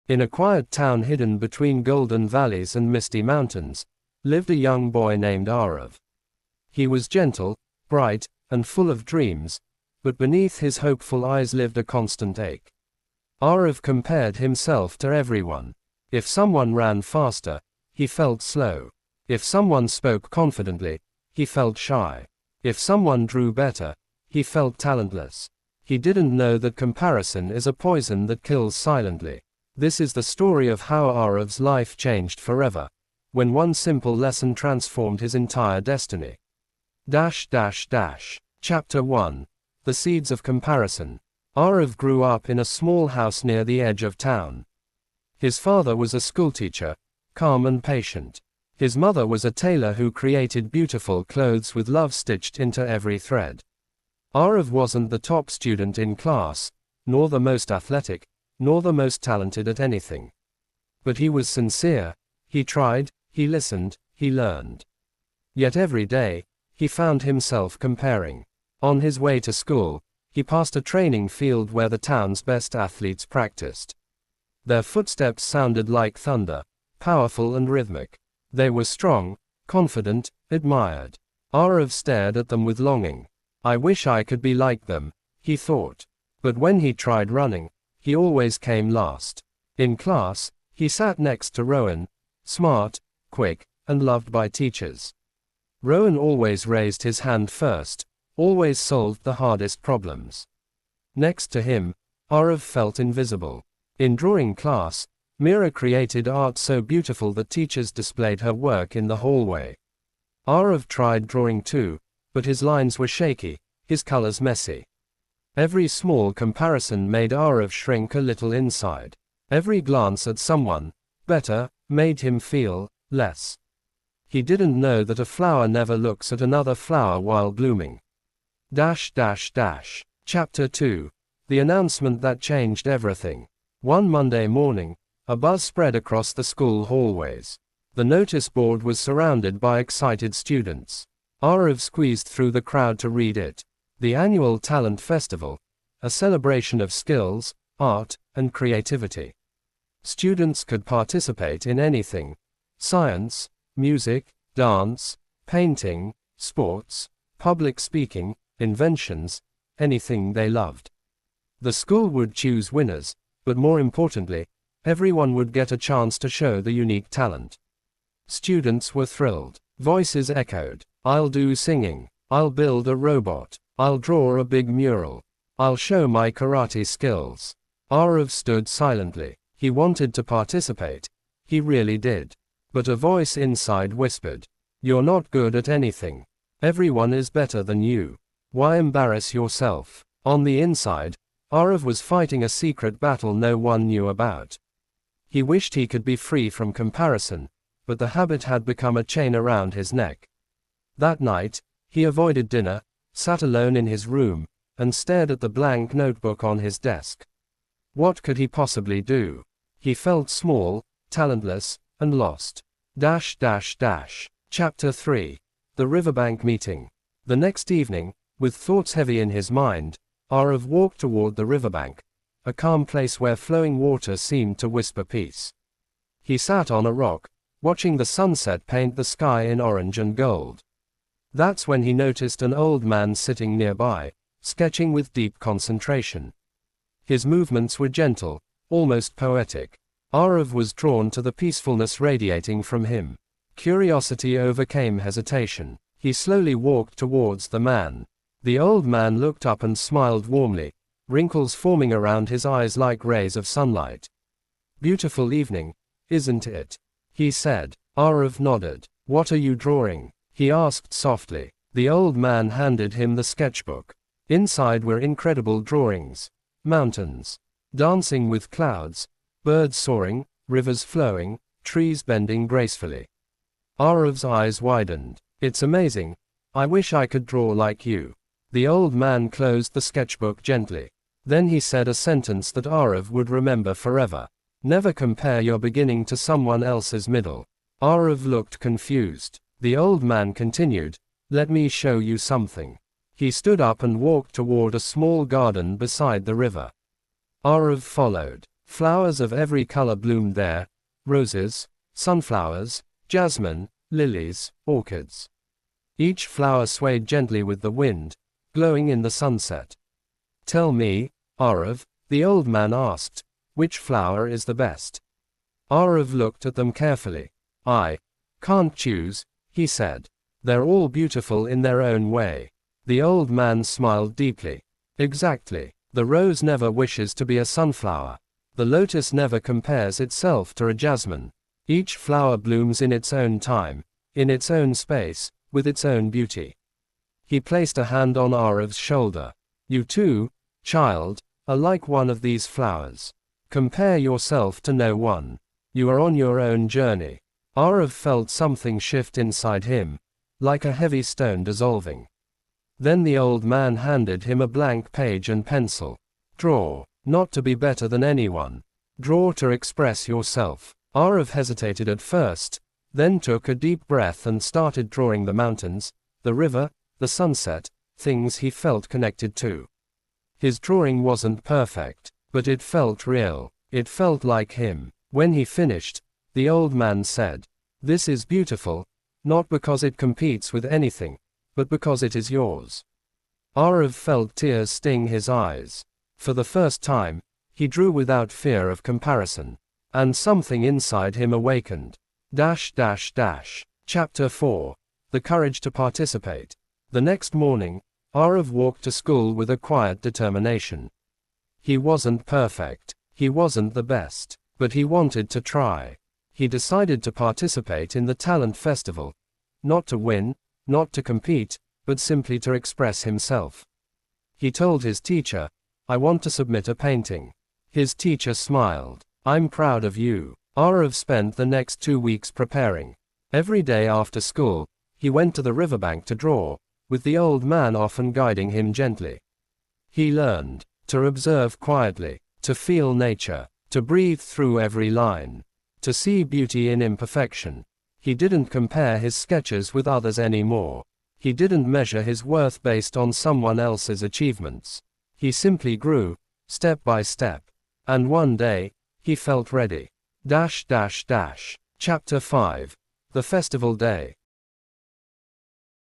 In a quiet town hidden between golden valleys and misty mountains, lived a young boy named Arav. He was gentle, bright, and full of dreams, but beneath his hopeful eyes lived a constant ache. Arav compared himself to everyone. If someone ran faster, he felt slow. If someone spoke confidently, he felt shy. If someone drew better, he felt talentless. He didn't know that comparison is a poison that kills silently. This is the story of how Arav's life changed forever, when one simple lesson transformed his entire destiny. Chapter 1. The Seeds of Comparison. Arav grew up in a small house near the edge of town. His father was a schoolteacher, calm and patient. His mother was a tailor who created beautiful clothes with love stitched into every thread. Arav wasn't the top student in class, nor the most athletic, nor the most talented at anything. But he was sincere, he tried, he listened, he learned. Yet every day, he found himself comparing. On his way to school, he passed a training field where the town's best athletes practiced. Their footsteps sounded like thunder, powerful and rhythmic. They were strong, confident, admired. Arav stared at them with longing. I wish I could be like them, he thought. But when he tried running, he always came last. In class, he sat next to Rowan, smart, quick, and loved by teachers. Rowan always raised his hand first, always solved the hardest problems. Next to him, Arav felt invisible. In drawing class, Mira created art so beautiful that teachers displayed her work in the hallway. Arav tried drawing too, but his lines were shaky, his colors messy. Every small comparison made Arav shrink a little inside. Every glance at someone better made him feel less. He didn't know that a flower never looks at another flower while blooming. Chapter 2. The Announcement That Changed Everything. One Monday morning, a buzz spread across the school hallways. The notice board was surrounded by excited students. Arav squeezed through the crowd to read it. The annual talent festival, a celebration of skills, art, and creativity. Students could participate in anything: science, music, dance, painting, sports, public speaking, inventions, anything they loved. The school would choose winners, but more importantly, everyone would get a chance to show the unique talent. Students were thrilled. Voices echoed. I'll do singing. I'll build a robot. I'll draw a big mural. I'll show my karate skills. Arav stood silently. He wanted to participate. He really did. But a voice inside whispered, "You're not good at anything. Everyone is better than you. Why embarrass yourself?" On the inside, Arav was fighting a secret battle no one knew about. He wished he could be free from comparison, but the habit had become a chain around his neck. That night, he avoided dinner, sat alone in his room, and stared at the blank notebook on his desk. What could he possibly do? He felt small, talentless, and lost. Chapter 3. The Riverbank Meeting. The next evening, with thoughts heavy in his mind, Arav walked toward the riverbank, a calm place where flowing water seemed to whisper peace. He sat on a rock, watching the sunset paint the sky in orange and gold. That's when he noticed an old man sitting nearby, sketching with deep concentration. His movements were gentle, almost poetic. Arav was drawn to the peacefulness radiating from him. Curiosity overcame hesitation. He slowly walked towards the man. The old man looked up and smiled warmly, wrinkles forming around his eyes like rays of sunlight. "Beautiful evening, isn't it?" he said. Arav nodded. "What are you drawing?" he asked softly. The old man handed him the sketchbook. Inside were incredible drawings. Mountains dancing with clouds, birds soaring, rivers flowing, trees bending gracefully. Arav's eyes widened. "It's amazing. I wish I could draw like you." The old man closed the sketchbook gently. Then he said a sentence that Arav would remember forever. "Never compare your beginning to someone else's middle." Arav looked confused. The old man continued, "Let me show you something." He stood up and walked toward a small garden beside the river. Arav followed. Flowers of every color bloomed there: roses, sunflowers, jasmine, lilies, orchids. Each flower swayed gently with the wind, glowing in the sunset. "Tell me, Arav," the old man asked, "which flower is the best?" Arav looked at them carefully. "I can't choose," he said. "They're all beautiful in their own way." The old man smiled deeply. "Exactly. The rose never wishes to be a sunflower. The lotus never compares itself to a jasmine. Each flower blooms in its own time, in its own space, with its own beauty." He placed a hand on Arav's shoulder. "You too, child, are like one of these flowers. Compare yourself to no one. You are on your own journey." Arav felt something shift inside him, like a heavy stone dissolving. Then the old man handed him a blank page and pencil. "Draw, not to be better than anyone. Draw to express yourself." Arav hesitated at first, then took a deep breath and started drawing the mountains, the river, the sunset, things he felt connected to. His drawing wasn't perfect, but it felt real. It felt like him. When he finished, the old man said, "This is beautiful, not because it competes with anything, but because it is yours." Arav felt tears sting his eyes. For the first time, he drew without fear of comparison. And something inside him awakened. Chapter 4. The Courage to Participate. The next morning, Arav walked to school with a quiet determination. He wasn't perfect. He wasn't the best. But he wanted to try. He decided to participate in the talent festival. Not to win, not to compete, but simply to express himself. He told his teacher, "I want to submit a painting." His teacher smiled. "I'm proud of you." Arav spent the next 2 weeks preparing. Every day after school, he went to the riverbank to draw, with the old man often guiding him gently. He learned to observe quietly, to feel nature, to breathe through every line, to see beauty in imperfection. He didn't compare his sketches with others anymore. He didn't measure his worth based on someone else's achievements. He simply grew, step by step. And one day, he felt ready. Chapter 5. The Festival Day.